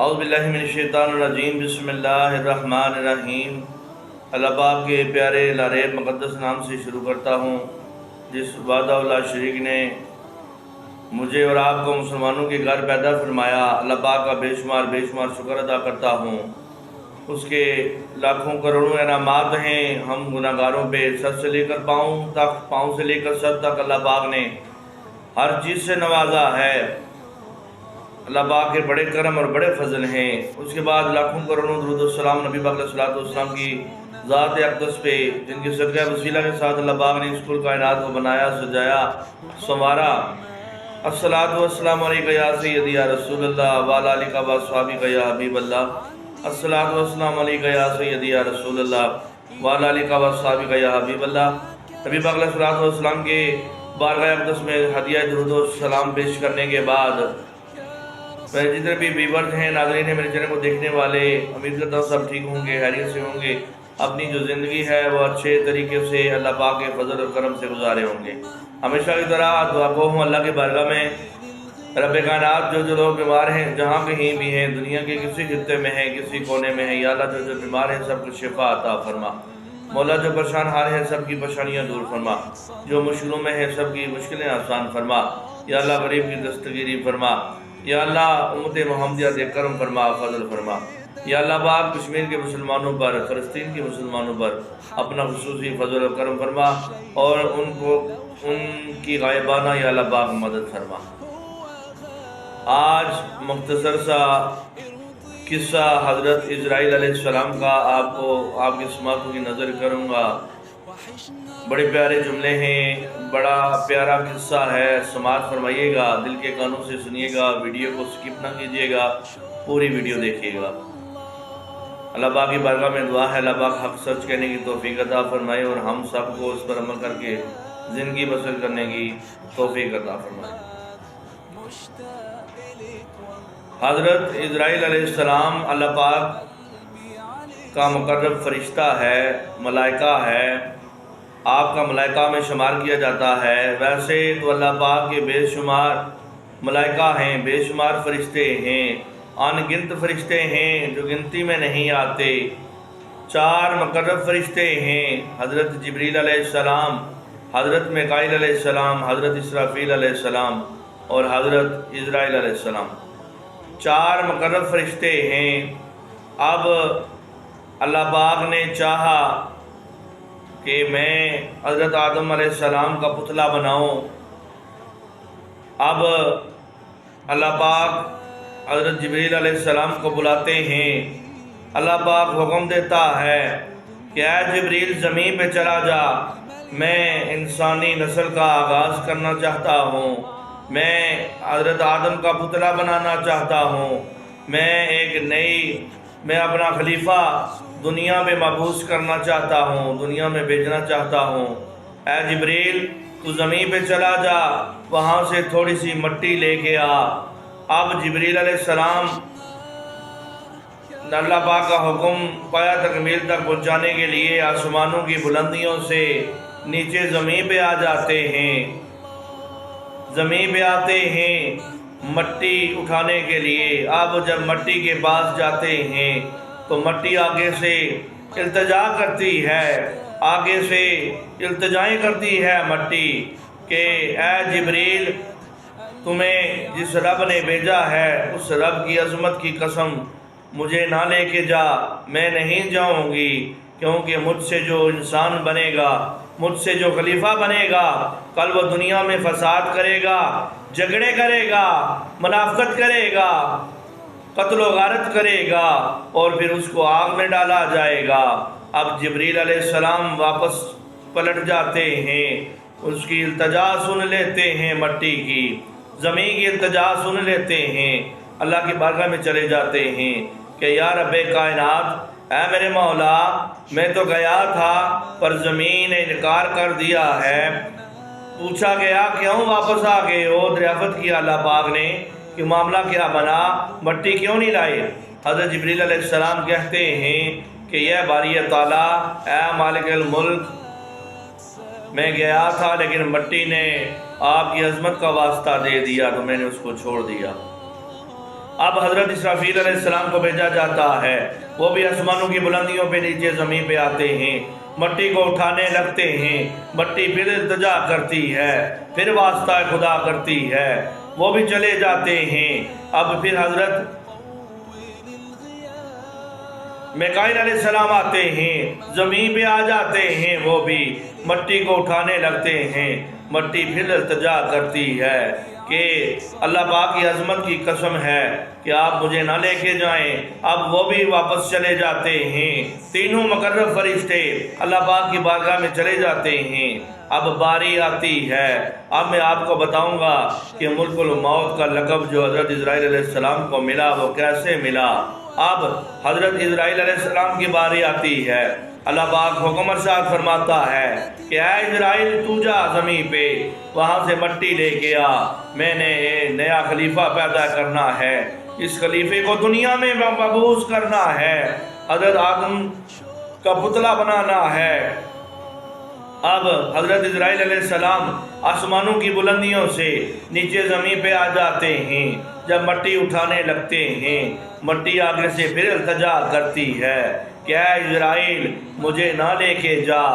اعوذ باللہ من الشیطان الرجیم، بسم اللہ الرحمن الرحیم۔ اللہ پاک کے پیارے لاریب مقدس نام سے شروع کرتا ہوں، جس وحدہ لا شریک نے مجھے اور آپ کو مسلمانوں کے گھر پیدا فرمایا۔ اللہ پاک کا بے شمار شکر ادا کرتا ہوں۔ اس کے لاکھوں کروڑوں انعامات ہیں ہم گناہ گاروں پہ، سر سے لے کر پاؤں تک، پاؤں سے لے کر سر تک اللہ پاک نے ہر چیز سے نوازا ہے۔ اللہ پاک کے بڑے کرم اور بڑے فضل ہیں۔ اس کے بعد لاکھوں کروڑوں درود و سلام نبی پاک علیہ السلام کی ذات اقدس پہ، جن کی صدقہ وسیلہ کے ساتھ اللہ پاک نے اس کل کائنات کو بنایا، سجایا، سنوارا۔ الصلاۃ والسلام علیکہ یا سیدی یا رسول اللہ وعلی آلکہ و اصحابہ یا حبیب اللہ۔ الصلاۃ والسلام علیکہ یا سیدی یا رسول اللہ وعلی آلکہ و اصحابہ یا حبیب اللہ۔ نبی پاک علیہ السلام کے بارگاہ اقدس میں ہدیہ درود و سلام پیش کرنے کے بعد، میرے جتنے بھی ویورز ہیں، ناظرین ہیں، میرے چینل کو دیکھنے والے، امید کرتا ہوں سب ٹھیک ہوں گے، خیریت سے ہوں گے، اپنی جو زندگی ہے وہ اچھے طریقے سے اللہ پاک کے فضل اور کرم سے گزارے ہوں گے۔ ہمیشہ کی طرح دعا گو ہوں اللہ کے بارگاہ میں، رب کائنات جو لوگ بیمار ہیں، جہاں کہیں بھی ہیں، دنیا کے کسی خطے میں ہیں، کسی کونے میں ہیں، یا اللہ جو بیمار ہیں سب کو شفا عطا فرما۔ مولا جو پریشان حال ہیں سب کی پریشانیاں دور فرما، جو مشکلوں میں ہیں سب کی مشکلیں آسان فرما۔ یا اللہ غریب کی دستگیری فرما۔ یا اللہ امت محمدیہ دے کرم فرما، فضل فرما۔ یا اللہ پاک کشمیر کے مسلمانوں پر، فلسطین کے مسلمانوں پر اپنا خصوصی فضل و کرم فرما، اور ان کی غائبانہ یا اللہ پاک مدد فرما۔ آج مختصر سا قصہ حضرت اسرائیل علیہ السلام کا آپ کی سماعتوں کی نظر کروں گا۔ بڑے پیارے جملے ہیں، بڑا پیارا قصہ ہے، سماعت فرمائیے گا، دل کے کانوں سے سنیے گا، ویڈیو کو سکپ نہ کیجیے گا، پوری ویڈیو دیکھیے گا۔ اللہ پاک کی بارگاہ میں دعا ہے اللہ پاک حق سچ کہنے کی توفیق عطا فرمائے، اور ہم سب کو اس پر عمل کر کے زندگی بسر کرنے کی توفیق عطا فرمائے۔ حضرت اسرائیل علیہ السلام اللہ پاک کا مقرب فرشتہ ہے، ملائکہ ہے، آپ کا ملائکہ میں شمار کیا جاتا ہے۔ ویسے تو اللہ پاک کے بے شمار ملائکہ ہیں، بے شمار فرشتے ہیں، ان گنت فرشتے ہیں جو گنتی میں نہیں آتے۔ 4 مقرب فرشتے ہیں، حضرت جبریل علیہ السلام، حضرت میکائیل علیہ السلام، حضرت اسرافیل علیہ السلام اور حضرت اسرائیل علیہ السلام۔ 4 مقرب فرشتے ہیں۔ اب اللہ پاک نے چاہا کہ میں حضرت آدم علیہ السلام کا پتلا بناؤں۔ اب اللہ پاک حضرت جبریل علیہ السلام کو بلاتے ہیں۔ اللہ پاک حکم دیتا ہے کہ اے جبریل زمین پہ چلا جا، میں انسانی نسل کا آغاز کرنا چاہتا ہوں، میں حضرت آدم کا پتلا بنانا چاہتا ہوں، میں اپنا خلیفہ دنیا میں مبعوث کرنا چاہتا ہوں، دنیا میں بھیجنا چاہتا ہوں۔ اے جبریل تو زمین پہ چلا جا، وہاں سے تھوڑی سی مٹی لے کے آ۔ اب جبریل علیہ السلام اللہ پاک کا حکم پایا تکمیل تک پہنچانے کے لیے آسمانوں کی بلندیوں سے نیچے زمین پہ آ جاتے ہیں، زمین پہ آتے ہیں مٹی اٹھانے کے لیے۔ اب جب مٹی کے پاس جاتے ہیں تو مٹی آگے سے التجا کرتی ہے، آگے سے التجائیں کرتی ہے مٹی کہ اے جبریل تمہیں جس رب نے بھیجا ہے اس رب کی عظمت کی قسم مجھے نہ لے کے جا، میں نہیں جاؤں گی، کیونکہ مجھ سے جو انسان بنے گا، مجھ سے جو خلیفہ بنے گا، کل وہ دنیا میں فساد کرے گا، جھگڑے کرے گا، منافقت کرے گا، قتل و غارت کرے گا، اور پھر اس کو آگ میں ڈالا جائے گا۔ اب جبریل علیہ السلام واپس پلٹ جاتے ہیں، اس کی التجا سن لیتے ہیں، مٹی کی زمین کی التجا سن لیتے ہیں، اللہ کی بارگاہ میں چلے جاتے ہیں کہ یا رب کائنات، اے میرے مولا، میں تو گیا تھا پر زمین نے انکار کر دیا ہے۔ پوچھا گیا کیوں واپس آ گئے ہو؟ دریافت کیا اللہ پاک نے کہ معاملہ کیا بنا، مٹی کیوں نہیں لائے؟ حضرت جبریل علیہ السلام کہتے ہیں کہ یہ باری تعالیٰ، اے مالک الملک، میں گیا تھا لیکن مٹی نے آپ کی عظمت کا واسطہ دے دیا تو میں نے اس کو چھوڑ دیا۔ اب حضرت اسرافیل علیہ السلام کو بھیجا جاتا ہے، وہ بھی آسمانوں کی بلندیوں پہ نیچے زمین پہ آتے ہیں، مٹی کو اٹھانے لگتے ہیں، مٹی پھر التجا کرتی ہے، پھر واسطہ خدا کرتی ہے، وہ بھی چلے جاتے ہیں۔ اب پھر حضرت میکائیل علیہ السلام آتے ہیں، زمین پہ آ جاتے ہیں، وہ بھی مٹی کو اٹھانے لگتے ہیں، مٹی پھر التجا کرتی ہے کہ اللہ پاک کی عظمت کی قسم ہے کہ آپ مجھے نہ لے کے جائیں۔ اب وہ بھی واپس چلے جاتے ہیں، تینوں مقرب فرشتے اللہ پاک کی بارگاہ میں چلے جاتے ہیں۔ اب باری آتی ہے، اب میں آپ کو بتاؤں گا کہ ملک الموت کا لقب جو حضرت عزرائیل علیہ السلام کو ملا وہ کیسے ملا۔ اب حضرت عزرائیل علیہ السلام کی باری آتی ہے، اللہ پاک حکم ارشاد فرماتا ہے کہ اے عزرائیل تو جا زمین پہ، وہاں سے مٹی لے کے آ، میں نے نیا خلیفہ پیدا کرنا ہے، اس خلیفے کو دنیا میں مبعوث کرنا ہے، حضرت آدم کا پتلا بنانا ہے۔ اب حضرت عزرائیل علیہ السلام آسمانوں کی بلندیوں سے نیچے زمین پہ آ جاتے ہیں، جب مٹی اٹھانے لگتے ہیں، مٹی آگے سے پھر التجا کرتی ہے کہ اے عزرائیل مجھے نہ لے کے جا،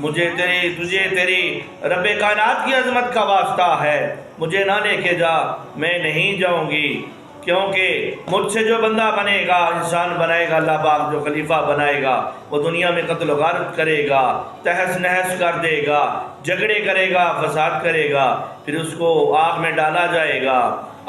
تجھے تیری رب کائنات کی عظمت کا واسطہ ہے، مجھے نہ لے کے جا، میں نہیں جاؤں گی، کیونکہ مجھ سے جو بندہ بنے گا، انسان بنائے گا، اللہ پاک جو خلیفہ بنائے گا وہ دنیا میں قتل و غارت کرے گا، تہس نہس کر دے گا، جھگڑے کرے گا، فساد کرے گا، پھر اس کو آگ میں ڈالا جائے گا۔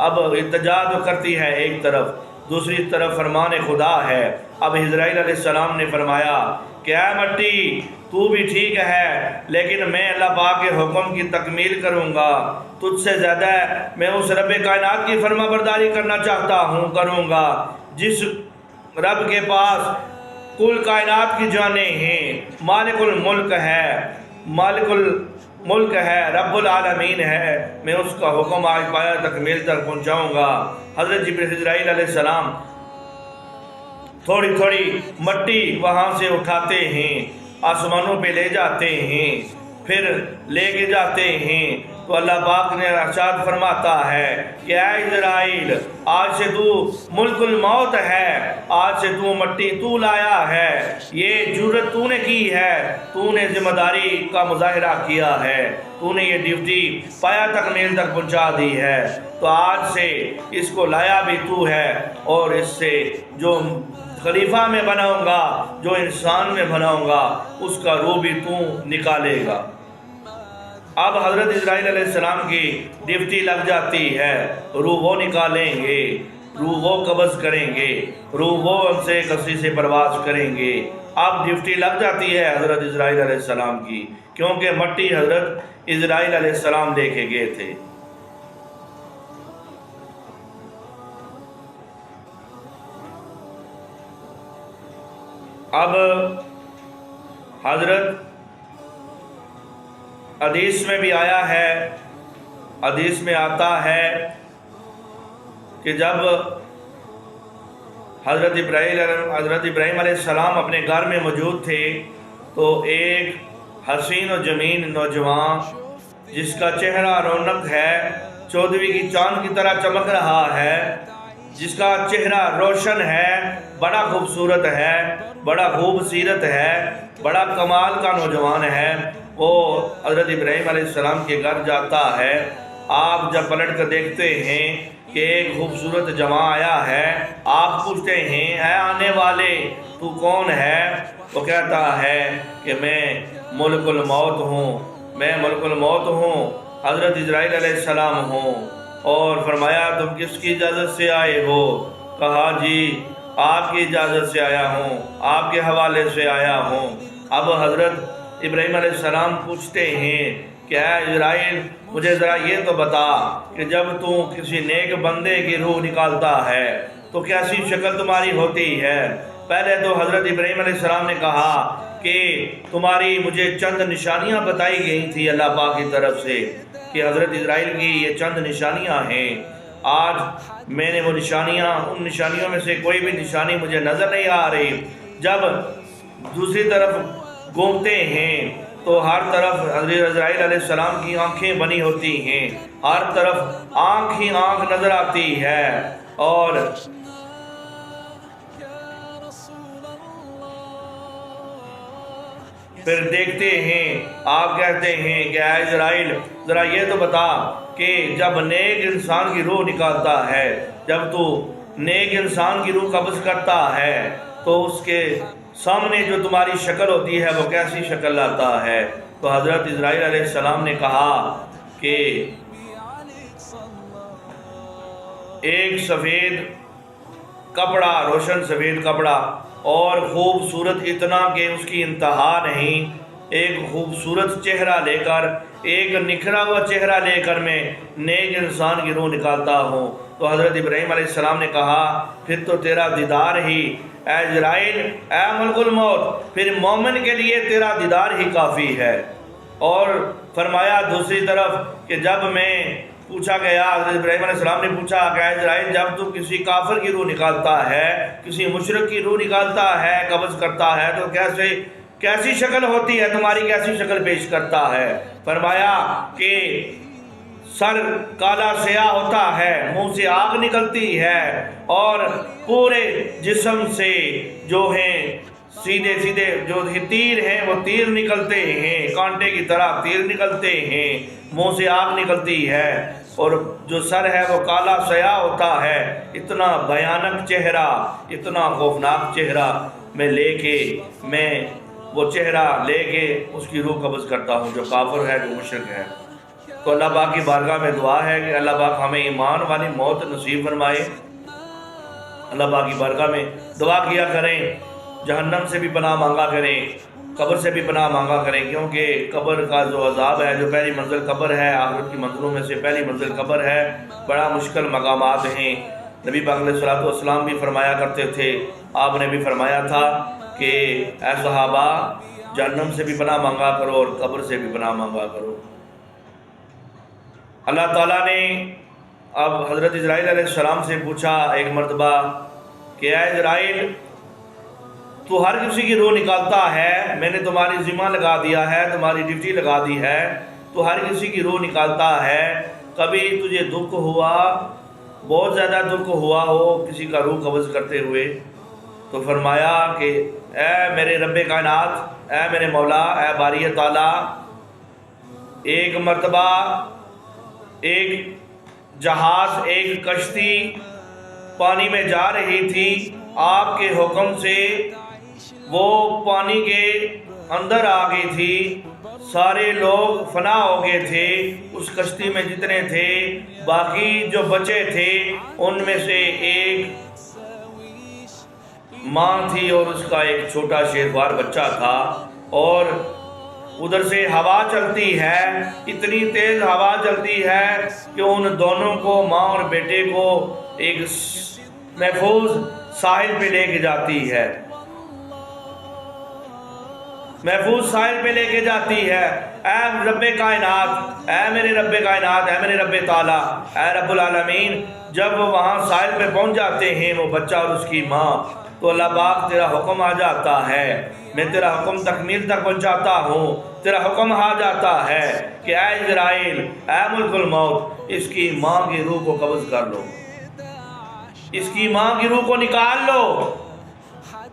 اب التجا تو کرتی ہے ایک طرف، دوسری طرف فرمان خدا ہے۔ اب عزرائیل علیہ السلام نے فرمایا کہ اے مٹی تو بھی ٹھیک ہے، لیکن میں اللہ پاک کے حکم کی تکمیل کروں گا، تجھ سے زیادہ میں اس رب کائنات کی فرما برداری کرنا چاہتا ہوں، کروں گا جس رب کے پاس کل کائنات کی جانیں ہیں، مالک الملک ہے، رب العالمین ہے، میں اس کا حکم آج پایا تکمیل تک پہنچاؤں گا۔ حضرت عزرائیل علیہ السلام تھوڑی تھوڑی مٹی وہاں سے اٹھاتے ہیں، آسمانوں پہ لے جاتے ہیں، پھر لے کے جاتے ہیں تو اللہ پاک نے ارشاد فرماتا ہے کہ اے عزرائیل آج سے تو ملک الموت ہے، آج سے تو مٹی تو لایا ہے، یہ جرت تو نے کی ہے، تو نے ذمہ داری کا مظاہرہ کیا ہے، تو نے یہ ڈیوٹی پایا تکمیل تک پہنچا دی ہے، تو آج سے اس کو لایا بھی تو ہے، اور اس سے جو خلیفہ میں بناؤں گا، جو انسان میں بناؤں گا، اس کا روح بھی تو نکالے گا۔ اب حضرت عزرائیل علیہ السلام کی ڈیوٹی لگ جاتی ہے، روح وہ نکالیں گے، روح وہ قبض کریں گے، روح وہ ان سے کسی سے پرواز کریں گے۔ اب ڈیوٹی لگ جاتی ہے حضرت عزرائیل علیہ السلام کی، کیونکہ مٹی حضرت عزرائیل علیہ السلام لے کے گئے تھے۔ اب حضرت حدیث میں بھی آیا ہے، حدیث میں آتا ہے کہ جب حضرت ابراہیم علیہ السلام اپنے گھر میں موجود تھے تو ایک حسین و جمیل نوجوان جس کا چہرہ رونق ہے، 14ویں کی چاند کی طرح چمک رہا ہے، جس کا چہرہ روشن ہے، بڑا خوبصورت ہے، بڑا خوبصیرت ہے، بڑا کمال کا نوجوان ہے، وہ حضرت ابراہیم علیہ السلام کے گھر جاتا ہے۔ آپ جب پلٹ کر دیکھتے ہیں کہ ایک خوبصورت جوان آیا ہے، آپ پوچھتے ہیں اے آنے والے تو کون ہے؟ وہ کہتا ہے کہ میں ملک الموت ہوں، میں ملک الموت ہوں، حضرت عزرائیل علیہ السلام ہوں۔ اور فرمایا تم کس کی اجازت سے آئے ہو؟ کہا جی آپ کی اجازت سے آیا ہوں، آپ کے حوالے سے آیا ہوں۔ اب حضرت ابراہیم علیہ السلام پوچھتے ہیں کہ اے عزرائیل مجھے ذرا یہ تو بتا کہ جب تو کسی نیک بندے کی روح نکالتا ہے تو کیسی شکل تمہاری ہوتی ہے؟ پہلے تو حضرت ابراہیم علیہ السلام نے کہا کہ تمہاری مجھے چند نشانیاں بتائی گئی تھی اللہ پاک کی طرف سے کہ حضرت عزرائیل کی یہ چند نشانیاں ہیں۔ آج میں نے وہ نشانیاں، ان نشانیوں میں سے کوئی بھی نشانی مجھے نظر نہیں آ رہی۔ جب دوسری طرف گھومتے ہیں تو ہر طرف حضرت عزرائیل علیہ السلام کی آنکھیں بنی ہوتی ہیں، ہر طرف آنکھ ہی آنکھ نظر آتی ہے، اور پھر دیکھتے ہیں، آپ کہتے ہیں کہ اے عزرائیل ذرا یہ تو بتا کہ جب نیک انسان کی روح نکالتا ہے، جب تو نیک انسان کی روح قبض کرتا ہے تو اس کے سامنے جو تمہاری شکل ہوتی ہے وہ کیسی شکل لاتا ہے؟ تو حضرت عزرائیل علیہ السلام نے کہا کہ ایک سفید کپڑا، روشن سفید کپڑا، اور خوبصورت اتنا کہ اس کی انتہا نہیں، ایک خوبصورت چہرہ لے کر، ایک نکھرا ہوا چہرہ لے کر میں نیک انسان کی روح نکالتا ہوں۔ تو حضرت ابراہیم علیہ السلام نے کہا پھر تو تیرا دیدار ہی، اے عزرائیل، اے ملک الموت، پھر مومن کے لیے تیرا دیدار ہی کافی ہے۔ اور فرمایا دوسری طرف کہ جب میں پوچھا گیا، حضرت ابراہیم علیہ السلام نے پوچھا کہ اے عزرائیل جب تو کسی کافر کی روح نکالتا ہے، کسی مشرک کی روح نکالتا ہے، قبض کرتا ہے، تو کیسی شکل ہوتی ہے، تمہاری کیسی شکل پیش کرتا ہے؟ فرمایا کہ سر کالا سیاہ ہوتا ہے، منہ سے آگ نکلتی ہے، اور پورے جسم سے جو ہیں سیدھے سیدھے جو تیر ہیں وہ تیر نکلتے ہیں، کانٹے کی طرح تیر نکلتے ہیں، منہ سے آگ نکلتی ہے، اور جو سر ہے وہ کالا سیاہ ہوتا ہے۔ اتنا بھیانک چہرہ، اتنا خوفناک چہرہ میں وہ چہرہ لے کے اس کی روح قبض کرتا ہوں، جو کافر ہے، جو مشرک ہے۔ تو اللہ پاک کی بارگاہ میں دعا ہے کہ اللہ پاک ہمیں ایمان والی موت نصیب فرمائے۔ اللہ پاک کی بارگاہ میں دعا کیا کریں، جہنم سے بھی پناہ مانگا کریں، قبر سے بھی پناہ مانگا کریں، کیونکہ قبر کا جو عذاب ہے، جو پہلی منزل قبر ہے، آخرت کی منزلوں میں سے پہلی منزل قبر ہے، بڑا مشکل مقامات ہیں۔ نبی پاک علیہ السلام بھی فرمایا کرتے تھے، آپ نے بھی فرمایا تھا کہ اے صحابہ جہنم سے بھی پناہ مانگا کرو اور قبر سے بھی پناہ مانگا کرو۔ اللہ تعالیٰ نے اب حضرت عزرائیل علیہ السلام سے پوچھا ایک مرتبہ کہ اے عزرائیل تو ہر کسی کی روح نکالتا ہے، میں نے تمہاری ذمہ لگا دیا ہے، تمہاری ڈیوٹی لگا دی ہے، تو ہر کسی کی روح نکالتا ہے، کبھی تجھے دکھ ہوا، بہت زیادہ دکھ ہوا ہو کسی کا روح قبض کرتے ہوئے؟ تو فرمایا کہ اے میرے رب کائنات، اے میرے مولا، اے باری تعالیٰ، ایک مرتبہ ایک جہاز، ایک کشتی پانی میں جا رہی تھی، آپ کے حکم سے وہ پانی کے اندر آ گئی تھی، سارے لوگ فنا ہو گئے تھے اس کشتی میں جتنے تھے، باقی جو بچے تھے ان میں سے ایک ماں تھی اور اس کا ایک چھوٹا شیروار بچہ تھا، اور ادھر سے ہوا چلتی ہے، اتنی تیز ہوا چلتی ہے کہ ان دونوں کو، ماں اور بیٹے کو، ایک محفوظ ساحل پہ لے کے جاتی ہے، محفوظ ساحل پہ لے کے جاتی ہے۔ اے رب کائنات، اے میرے رب کائنات، اے میرے رب تعالیٰ، اے رب العالمین، جب وہ وہاں ساحل پہ پہنچ جاتے ہیں وہ بچہ اور اس کی ماں، تو اللہ پاک تیرا حکم آ جاتا ہے، میں تیرا حکم تکمیل تک پہنچاتا ہوں، تیرا حکم آ جاتا ہے کہ اے عزرائیل، اے ملک الموت، اس کی ماں کی روح کو قبض کر لو، اس کی ماں کی روح کو نکال لو۔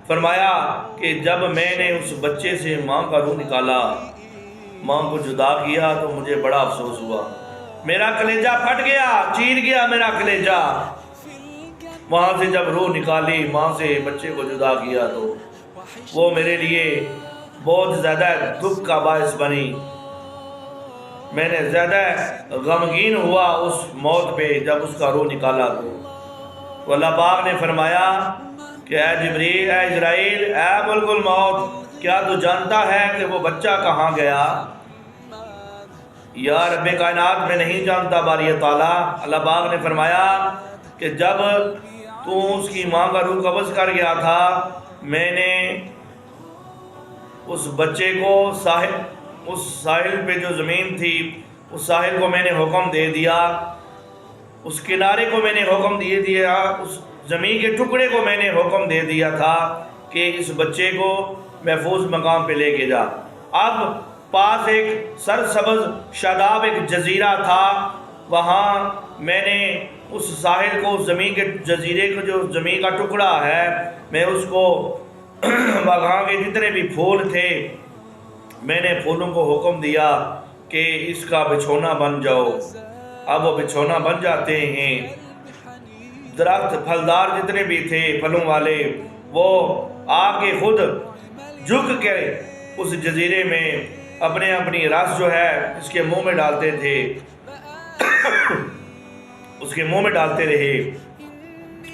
فرمایا کہ جب میں نے اس بچے سے ماں کا روح نکالا، ماں کو جدا کیا، تو مجھے بڑا افسوس ہوا، میرا کلیجہ پھٹ گیا، چیر گیا میرا کلیجہ۔ وہاں سے جب روح نکالی، ماں سے بچے کو جدا کیا، تو وہ میرے لیے بہت زیادہ دکھ کا باعث بنی، میں نے زیادہ غمگین ہوا اس موت پہ جب اس کا روح نکالا۔ تو اللہ پاک نے فرمایا کہ اے جبریل، اے عزرائیل، اے ملک الموت، کیا تو جانتا ہے کہ وہ بچہ کہاں گیا؟ یا رب کائنات، میں نہیں جانتا باری تعالیٰ۔ اللہ پاک نے فرمایا کہ جب تو اس کی ماں کا روح قبض کر گیا تھا، میں نے اس بچے کو اس ساحل پہ جو زمین تھی، اس ساحل کو میں نے حکم دے دیا، اس کنارے کو میں نے حکم دے دیا، اس زمین کے ٹکڑے کو میں نے حکم دے دیا تھا کہ اس بچے کو محفوظ مقام پہ لے کے جا۔ اب پاس ایک سرسبز شاداب ایک جزیرہ تھا، وہاں میں نے اس ساحل کو، اس زمین کے جزیرے کو، جو زمین کا ٹکڑا ہے، میں اس کو وہاں کے جتنے بھی پھول تھے میں نے پھولوں کو حکم دیا کہ اس کا بچھونا بن جاؤ۔ اب وہ بچھونا بن جاتے ہیں۔ درخت پھلدار جتنے بھی تھے پھلوں والے، وہ آ کے خود جھک کے اس جزیرے میں اپنے اپنی رس جو ہے اس کے منہ میں ڈالتے تھے، اس کے منہ میں ڈالتے رہے۔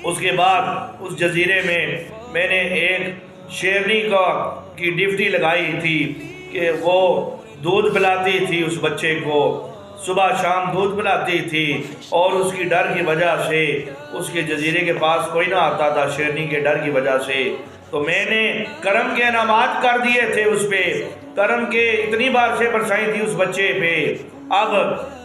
اس کے بعد اس جزیرے میں نے ایک شیرنی کی ڈیوٹی لگائی تھی کہ وہ دودھ پلاتی تھی اس بچے کو، صبح شام دودھ پلاتی تھی، اور اس کی ڈر کی وجہ سے اس کے جزیرے کے پاس کوئی نہ آتا تھا، شیرنی کے ڈر کی وجہ سے۔ تو میں نے کرم کے انعامات کر دیے تھے اس پہ، کرم کے اتنی بار سے برسائی تھی اس بچے پہ۔ اب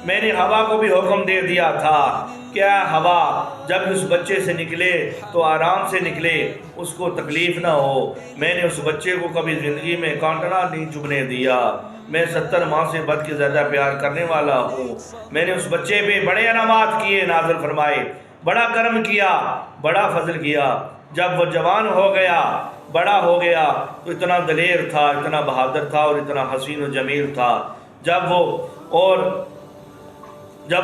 میں نے ہوا کو بھی حکم دے دیا تھا، کیا ہوا جب اس بچے سے نکلے تو آرام سے نکلے، اس کو تکلیف نہ ہو۔ میں نے اس بچے کو کبھی زندگی میں کانٹنا نہیں چبھنے دیا۔ میں 70 ماہ سے بد کے زیادہ پیار کرنے والا ہوں۔ میں نے اس بچے پہ بڑے انعامات کیے، نازل فرمائے، بڑا کرم کیا، بڑا فضل کیا۔ جب وہ جوان ہو گیا، بڑا ہو گیا، تو اتنا دلیر تھا، اتنا بہادر تھا، اور اتنا حسین و جمیل تھا۔ جب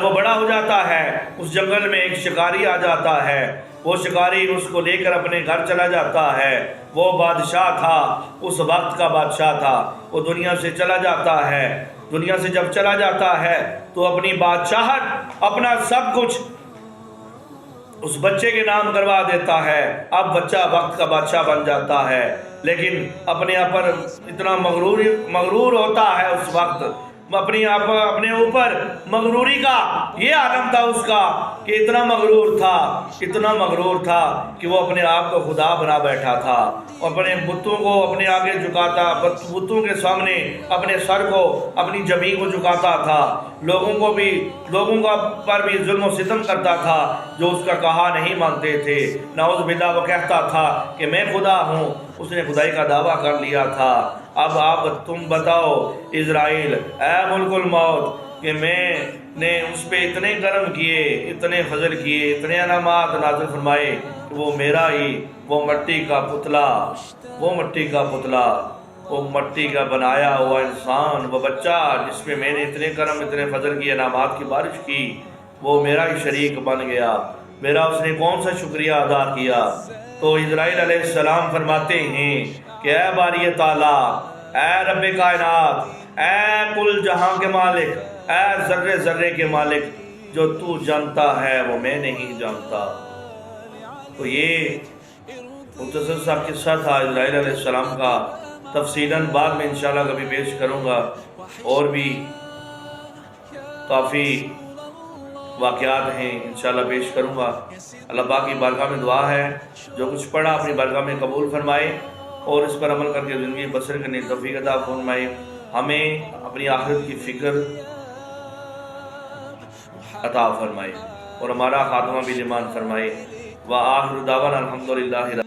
وہ بڑا ہو جاتا ہے، اس جنگل میں ایک شکاری آ جاتا ہے، وہ شکاری اس کو لے کر اپنے گھر چلا جاتا ہے۔ وہ بادشاہ تھا، اس وقت کا بادشاہ تھا، وہ دنیا سے چلا جاتا ہے۔ دنیا سے جب چلا جاتا ہے تو اپنی بادشاہت، اپنا سب کچھ اس بچے کے نام کروا دیتا ہے۔ اب بچہ وقت کا بادشاہ بن جاتا ہے، لیکن اپنے آپ پر اتنا مغرور ہوتا ہے اس وقت، اپنے اوپر مغروری کا یہ عالم تھا اس کا کہ اتنا مغرور تھا کہ وہ اپنے آپ کو خدا بنا بیٹھا تھا، اپنے بتوں کو اپنے آگے جھکاتا، بتوں کے سامنے اپنے سر کو، اپنی جبین کو جھکاتا تھا، لوگوں پر بھی ظلم و ستم کرتا تھا جو اس کا کہا نہیں مانتے تھے۔ نعوذ باللہ، وہ کہتا تھا کہ میں خدا ہوں، اس نے خدائی کا دعویٰ کر لیا تھا۔ اب تم بتاؤ اسرائیل، اے ملک الموت، کہ میں نے اس پہ اتنے کرم کیے، اتنے فضل کیے، اتنے انعامات نازل فرمائے کہ وہ میرا ہی، وہ مٹی کا پتلا، وہ مٹی کا بنایا ہوا انسان، وہ بچہ جس پہ میں نے اتنے کرم، اتنے فضل کی، انعامات کی بارش کی، وہ میرا ہی شریک بن گیا۔ میرا اس نے کون سا شکریہ ادا کیا؟ تو اسرائیل علیہ السلام فرماتے ہیں کہ اے باری تعالیٰ، اے رب کائنات، اے کل جہاں کے مالک، اے ذرے ذرے کے مالک، جو تو جانتا ہے وہ میں نہیں جانتا۔ تو یہ مختصر سا قصہ تھا اسرائیل علیہ السلام کا، تفصیلاً بعد میں انشاءاللہ کبھی پیش کروں گا، اور بھی کافی واقعات ہیں انشاءاللہ پیش کروں گا۔ اللہ پاک کی بارگاہ میں دعا ہے جو کچھ پڑھا اپنی بارگاہ میں قبول فرمائے، اور اس پر عمل کر کے زندگی بسر کرنے کی توفیق عطا فرمائے۔ ہمیں اپنی آخرت کی فکر عطا فرمائے، اور ہمارا خاتمہ بھی ایمان فرمائے۔ وآخر دعوانا الحمدللہ۔